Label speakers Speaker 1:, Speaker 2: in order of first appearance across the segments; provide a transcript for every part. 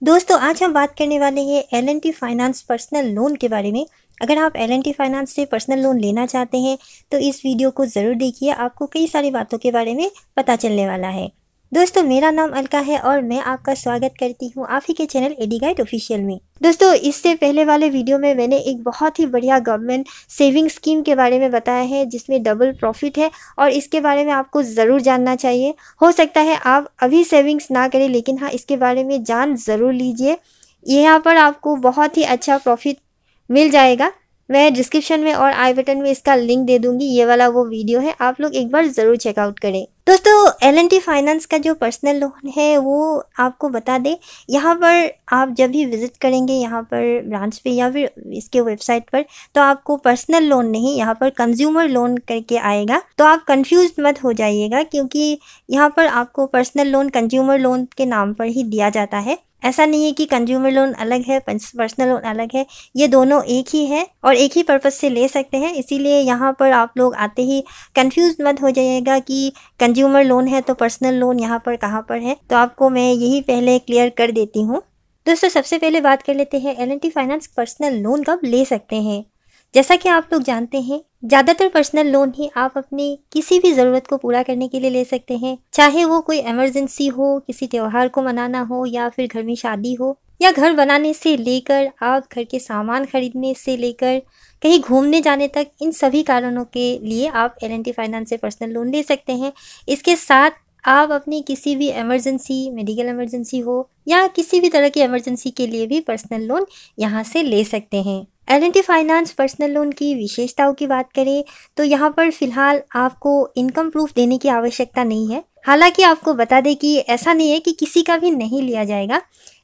Speaker 1: दोस्तों आज हम बात करने वाले हैं L&T फाइनेंस पर्सनल लोन के बारे में। अगर आप L&T फाइनेंस से पर्सनल लोन लेना चाहते हैं तो इस वीडियो को ज़रूर देखिए, आपको कई सारी बातों के बारे में पता चलने वाला है। दोस्तों मेरा नाम अलका है और मैं आपका स्वागत करती हूँ आप ही के चैनल एडी गाइड ऑफिशियल में। दोस्तों इससे पहले वाले वीडियो में मैंने एक बहुत ही बढ़िया गवर्नमेंट सेविंग स्कीम के बारे में बताया है जिसमें डबल प्रॉफिट है और इसके बारे में आपको ज़रूर जानना चाहिए। हो सकता है आप अभी सेविंग्स ना करें, लेकिन हाँ इसके बारे में जान ज़रूर लीजिए। यहाँ पर आपको बहुत ही अच्छा प्रॉफिट मिल जाएगा। मैं डिस्क्रिप्शन में और आई बटन में इसका लिंक दे दूंगी। ये वाला वो वीडियो है, आप लोग एक बार ज़रूर चेकआउट करें। दोस्तों L&T फाइनेंस का जो पर्सनल लोन है वो आपको बता दें, यहाँ पर आप जब भी विज़िट करेंगे यहाँ पर ब्रांच पे या फिर इसके वेबसाइट पर, तो आपको पर्सनल लोन नहीं यहाँ पर कंज्यूमर लोन करके आएगा। तो आप कंफ्यूज मत हो जाइएगा, क्योंकि यहाँ पर आपको पर्सनल लोन कंज्यूमर लोन के नाम पर ही दिया जाता है। ऐसा नहीं है कि कंज्यूमर लोन अलग है पर्सनल लोन अलग है, ये दोनों एक ही है और एक ही पर्पस से ले सकते हैं। इसीलिए यहाँ पर आप लोग आते ही कंफ्यूज मत हो जाइएगा कि कंज्यूमर लोन है तो पर्सनल लोन यहाँ पर कहाँ पर है। तो आपको मैं यही पहले क्लियर कर देती हूँ। दोस्तों सबसे पहले बात कर लेते हैं L&T फाइनेंस पर्सनल लोन कब ले सकते हैं। जैसा कि आप लोग जानते हैं ज़्यादातर पर्सनल लोन ही आप अपनी किसी भी ज़रूरत को पूरा करने के लिए ले सकते हैं, चाहे वो कोई इमरजेंसी हो, किसी त्यौहार को मनाना हो या फिर घर में शादी हो, या घर बनाने से लेकर आप घर के सामान खरीदने से लेकर कहीं घूमने जाने तक, इन सभी कारणों के लिए आप L&T फाइनेंस से पर्सनल लोन ले सकते हैं। इसके साथ आप अपनी किसी भी इमरजेंसी, मेडिकल इमरजेंसी हो या किसी भी तरह की इमरजेंसी के लिए भी पर्सनल लोन यहाँ से ले सकते हैं। L&T फाइनेंस पर्सनल लोन की विशेषताओं की बात करें तो यहाँ पर फिलहाल आपको इनकम प्रूफ देने की आवश्यकता नहीं है। हालांकि आपको बता दें कि ऐसा नहीं है कि किसी का भी नहीं लिया जाएगा,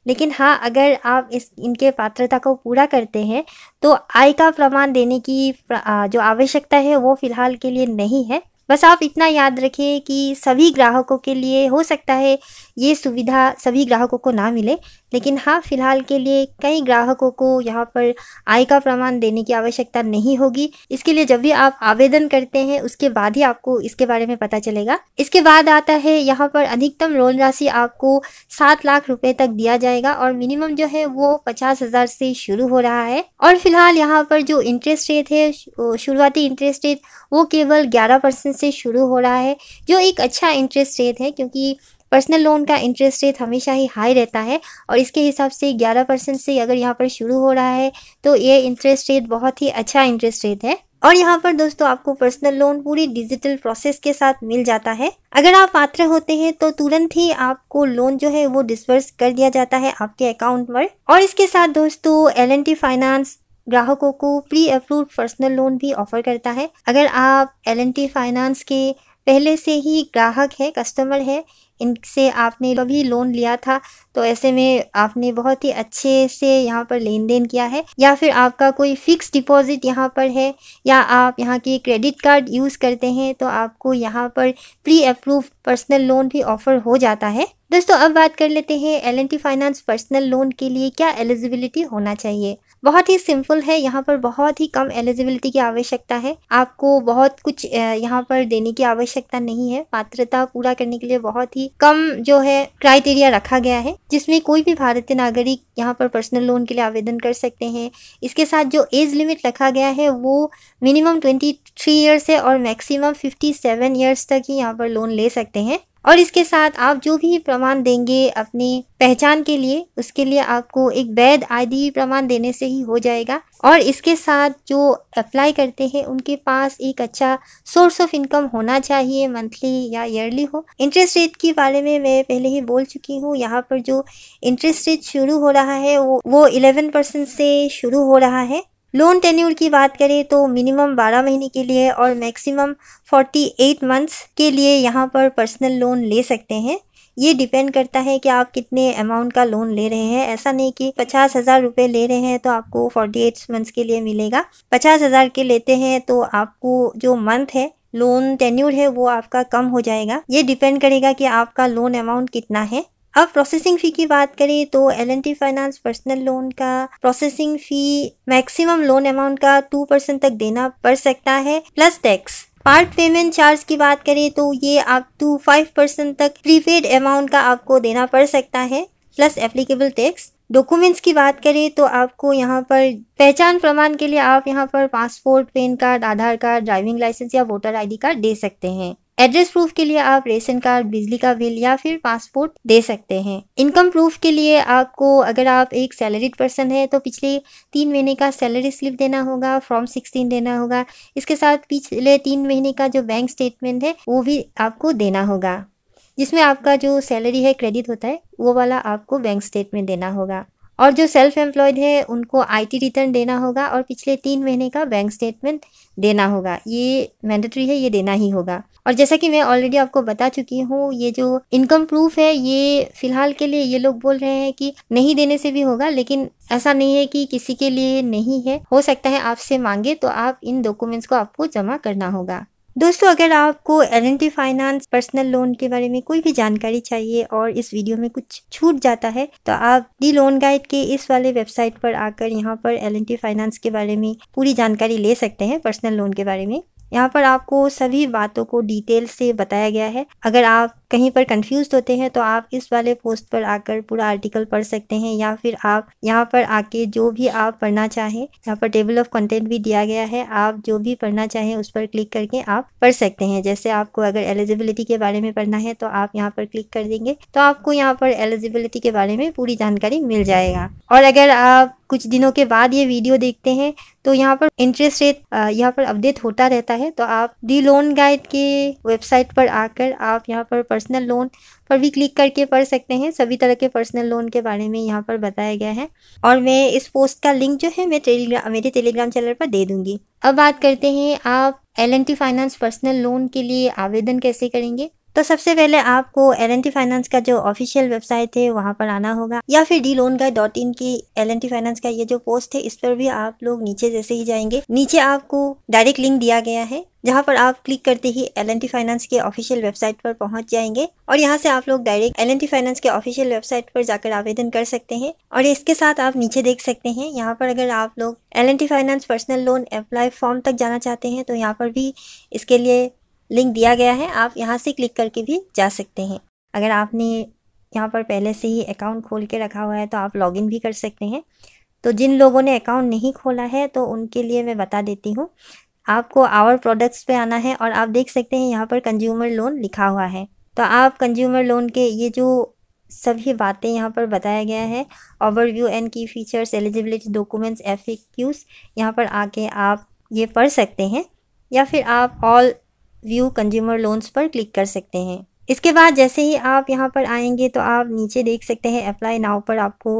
Speaker 1: लेकिन हाँ अगर आप इनके पात्रता को पूरा करते हैं तो आय का प्रमाण देने की जो आवश्यकता है वो फिलहाल के लिए नहीं है। बस आप इतना याद रखें कि सभी ग्राहकों के लिए हो सकता है ये सुविधा सभी ग्राहकों को ना मिले, लेकिन हाँ फिलहाल के लिए कई ग्राहकों को यहाँ पर आय का प्रमाण देने की आवश्यकता नहीं होगी। इसके लिए जब भी आप आवेदन करते हैं उसके बाद ही आपको इसके बारे में पता चलेगा। इसके बाद आता है यहाँ पर अधिकतम लोन राशि आपको 7 लाख रुपए तक दिया जाएगा और मिनिमम जो है वो 50,000 से शुरू हो रहा है। और फिलहाल यहाँ पर जो इंटरेस्ट रेट है, शुरुआती इंटरेस्ट रेट वो केवल 11% से शुरू हो रहा है, जो एक अच्छा इंटरेस्ट रेट है, क्योंकि पर्सनल लोन का इंटरेस्ट रेट हमेशा ही हाई रहता है और इसके हिसाब से 11% से अगर यहाँ पर शुरू हो रहा है तो ये इंटरेस्ट रेट बहुत ही अच्छा इंटरेस्ट रेट है। और यहाँ पर दोस्तों आपको पर्सनल लोन पूरी डिजिटल प्रोसेस के साथ मिल जाता है। अगर आप पात्र होते हैं तो तुरंत ही आपको लोन जो है वो डिसबर्स कर दिया जाता है आपके अकाउंट पर। और इसके साथ दोस्तों L&T फाइनेंस ग्राहकों को प्री अप्रूव्ड पर्सनल लोन भी ऑफर करता है। अगर आप L&T फाइनेंस के पहले से ही ग्राहक है, कस्टमर है, इनसे आपने कभी लोन लिया था तो ऐसे में आपने बहुत ही अच्छे से यहाँ पर लेन देन किया है, या फिर आपका कोई फिक्स डिपॉजिट यहाँ पर है, या आप यहाँ की क्रेडिट कार्ड यूज़ करते हैं तो आपको यहाँ पर प्री अप्रूव्ड पर्सनल लोन भी ऑफर हो जाता है। दोस्तों अब बात कर लेते हैं L&T फाइनेंस पर्सनल लोन के लिए क्या एलिजिबिलिटी होना चाहिए। बहुत ही सिंपल है, यहाँ पर बहुत ही कम एलिजिबिलिटी की आवश्यकता है। आपको बहुत कुछ यहाँ पर देने की आवश्यकता नहीं है। पात्रता पूरा करने के लिए बहुत ही कम जो है क्राइटेरिया रखा गया है, जिसमें कोई भी भारतीय नागरिक यहाँ पर पर्सनल लोन के लिए आवेदन कर सकते हैं। इसके साथ जो एज लिमिट रखा गया है वो मिनिमम 23 ईयर्स है और मैक्सिमम 57 ईयर्स तक ही यहाँ पर लोन ले सकते हैं। और इसके साथ आप जो भी प्रमाण देंगे अपनी पहचान के लिए, उसके लिए आपको एक वैध ID प्रमाण देने से ही हो जाएगा। और इसके साथ जो अप्लाई करते हैं उनके पास एक अच्छा सोर्स ऑफ इनकम होना चाहिए, मंथली या ईयरली हो। इंटरेस्ट रेट के बारे में मैं पहले ही बोल चुकी हूँ। यहाँ पर जो इंटरेस्ट रेट शुरू हो रहा है वो 11% से शुरू हो रहा है। लोन टेन्यूर की बात करें तो मिनिमम 12 महीने के लिए और मैक्सिमम 48 मंथ्स के लिए यहाँ पर पर्सनल लोन ले सकते हैं। ये डिपेंड करता है कि आप कितने अमाउंट का लोन ले रहे हैं। ऐसा नहीं कि 50,000 रुपये ले रहे हैं तो आपको 48 मंथ्स के लिए मिलेगा। 50,000 के लेते हैं तो आपको जो मंथ है, लोन टेन्यूर है, वो आपका कम हो जाएगा। ये डिपेंड करेगा कि आपका लोन अमाउंट कितना है। अब प्रोसेसिंग फ़ी की बात करें तो L&T फाइनेंस पर्सनल लोन का processing fee maximum loan amount का 2% तक देना पड़ सकता है plus tax. Part payment charge की बात करें तो ये अप टू 5% तक प्रीपेड अमाउंट का आपको देना पड़ सकता है। Plus applicable tax. डॉक्यूमेंट्स की बात करें तो आपको यहाँ पर पहचान प्रमाण के लिए आप यहाँ पर पासपोर्ट, पैन कार्ड, आधार कार्ड, ड्राइविंग लाइसेंस या वोटर आईडी कार्ड दे सकते हैं। एड्रेस प्रूफ के लिए आप रेशन कार्ड, बिजली का बिल या फिर पासपोर्ट दे सकते हैं। इनकम प्रूफ के लिए आपको, अगर आप एक सैलरीड पर्सन है तो पिछले 3 महीने का सैलरी स्लिप देना होगा, फॉर्म 16 देना होगा। इसके साथ पिछले 3 महीने का जो बैंक स्टेटमेंट है वो भी आपको देना होगा, जिसमें आपका जो सैलरी है क्रेडिट होता है वो वाला आपको बैंक स्टेटमेंट देना होगा। और जो सेल्फ एम्प्लॉयड है उनको आईटी रिटर्न देना होगा और पिछले 3 महीने का बैंक स्टेटमेंट देना होगा। ये मैंडेटरी है, ये देना ही होगा। और जैसा कि मैं ऑलरेडी आपको बता चुकी हूँ, ये जो इनकम प्रूफ है ये फिलहाल के लिए ये लोग बोल रहे हैं कि नहीं देने से भी होगा, लेकिन ऐसा नहीं है कि किसी के लिए नहीं है, हो सकता है आपसे मांगे तो आप इन डॉक्यूमेंट्स को आपको जमा करना होगा। दोस्तों, अगर आपको L&T फाइनेंस पर्सनल लोन के बारे में कोई भी जानकारी चाहिए और इस वीडियो में कुछ छूट जाता है तो आप दी लोन गाइड के इस वाले वेबसाइट पर आकर यहाँ पर L&T फाइनेंस के बारे में पूरी जानकारी ले सकते हैं, पर्सनल लोन के बारे में। यहाँ पर आपको सभी बातों को डिटेल से बताया गया है। अगर आप कहीं पर कंफ्यूज होते हैं तो आप इस वाले पोस्ट पर आकर पूरा आर्टिकल पढ़ सकते हैं, या फिर आप यहाँ पर आके जो भी आप पढ़ना चाहें, यहाँ पर टेबल ऑफ कंटेंट भी दिया गया है, आप जो भी पढ़ना चाहें उस पर क्लिक करके आप पढ़ सकते हैं। जैसे आपको अगर एलिजिबिलिटी के बारे में पढ़ना है तो आप यहाँ पर क्लिक कर देंगे तो आपको यहाँ पर एलिजिबिलिटी के बारे में पूरी जानकारी मिल जाएगा। और अगर आप कुछ दिनों के बाद ये वीडियो देखते हैं तो यहाँ पर इंटरेस्ट रेट यहाँ पर अपडेट होता रहता है, तो आप दी लोन गाइड के वेबसाइट पर आकर आप यहाँ पर पर्सनल लोन पर भी क्लिक करके पढ़ सकते हैं। सभी तरह के पर्सनल लोन के बारे में यहाँ पर बताया गया है और मैं इस पोस्ट का लिंक जो है मैं मेरे टेलीग्राम चैनल पर दे दूंगी। अब बात करते हैं आप L&T फाइनेंस पर्सनल लोन के लिए आवेदन कैसे करेंगे। तो सबसे पहले आपको L&T फाइनेंस का जो ऑफिशियल वेबसाइट है वहां पर आना होगा, या फिर dloanguide.in की L&T फाइनेंस का ये जो पोस्ट है इस पर भी आप लोग नीचे जैसे ही जाएंगे, नीचे आपको डायरेक्ट लिंक दिया गया है जहां पर आप क्लिक करते ही L&T फाइनेंस के ऑफिशियल वेबसाइट पर पहुंच जाएंगे और यहां से आप लोग डायरेक्ट L&T फाइनेंस के ऑफिशियल वेबसाइट पर जाकर आवेदन कर सकते हैं। और इसके साथ आप नीचे देख सकते हैं यहाँ पर अगर आप लोग L&T finance personal loan apply form तक जाना चाहते हैं तो यहाँ पर भी इसके लिए लिंक दिया गया है, आप यहाँ से क्लिक करके भी जा सकते हैं। अगर आपने यहाँ पर पहले से ही अकाउंट खोल के रखा हुआ है तो आप लॉगिन भी कर सकते हैं। तो जिन लोगों ने अकाउंट नहीं खोला है तो उनके लिए मैं बता देती हूँ, आपको आवर प्रोडक्ट्स पे आना है और आप देख सकते हैं यहाँ पर कंज्यूमर लोन लिखा हुआ है। तो आप कंज्यूमर लोन के ये जो सभी बातें यहाँ पर बताया गया है, ओवरव्यू एंड की फीचर्स, एलिजिबिलिटी डॉक्यूमेंट्स, FAQs, यहाँ पर आके आप ये पढ़ सकते हैं, या फिर आप ऑल व्यू कंज्यूमर लोन्स पर क्लिक कर सकते हैं। इसके बाद जैसे ही आप यहाँ पर आएंगे तो आप नीचे देख सकते हैं अप्लाई नाउ पर आपको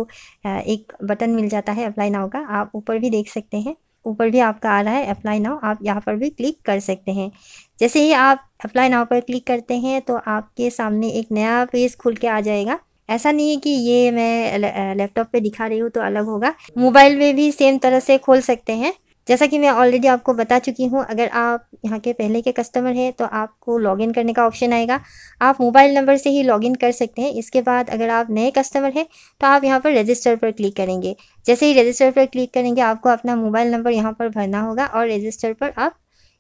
Speaker 1: एक बटन मिल जाता है अप्लाई नाउ का। आप ऊपर भी देख सकते हैं, ऊपर भी आपका आ रहा है अप्लाई नाउ, आप यहाँ पर भी क्लिक कर सकते हैं। जैसे ही आप अप्लाई नाउ पर क्लिक करते हैं तो आपके सामने एक नया पेज खुल के आ जाएगा। ऐसा नहीं है कि ये मैं लैपटॉप पे दिखा रही हूँ तो अलग होगा, मोबाइल में भी सेम तरह से खोल सकते हैं। जैसा कि मैं ऑलरेडी आपको बता चुकी हूँ, अगर आप यहाँ के पहले के कस्टमर हैं तो आपको लॉगिन करने का ऑप्शन आएगा, आप मोबाइल नंबर से ही लॉगिन कर सकते हैं। इसके बाद अगर आप नए कस्टमर हैं तो आप यहाँ पर रजिस्टर पर क्लिक करेंगे। जैसे ही रजिस्टर पर क्लिक करेंगे आपको अपना मोबाइल नंबर यहाँ पर भरना होगा और रजिस्टर पर आप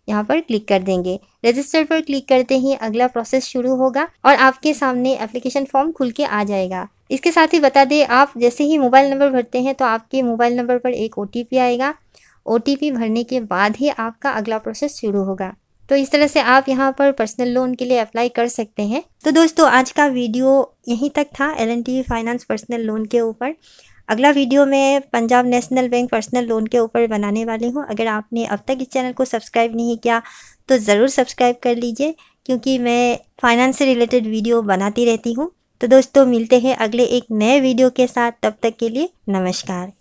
Speaker 1: यहाँ पर क्लिक कर देंगे। रजिस्टर पर क्लिक करते ही अगला प्रोसेस शुरू होगा और आपके सामने एप्लीकेशन फॉर्म खुल के आ जाएगा। इसके साथ ही बता दें, आप जैसे ही मोबाइल नंबर भरते हैं तो आपके मोबाइल नंबर पर एक OTP आएगा। OTP भरने के बाद ही आपका अगला प्रोसेस शुरू होगा। तो इस तरह से आप यहाँ पर पर्सनल लोन के लिए अप्लाई कर सकते हैं। तो दोस्तों, आज का वीडियो यहीं तक था L&T फाइनेंस पर्सनल लोन के ऊपर। अगला वीडियो मैं Punjab national bank personal loan के ऊपर बनाने वाली हूँ। अगर आपने अब तक इस चैनल को सब्सक्राइब नहीं किया तो ज़रूर सब्सक्राइब कर लीजिए, क्योंकि मैं फाइनेंस से रिलेटेड वीडियो बनाती रहती हूँ। तो दोस्तों, मिलते हैं अगले एक नए वीडियो के साथ, तब तक के लिए नमस्कार।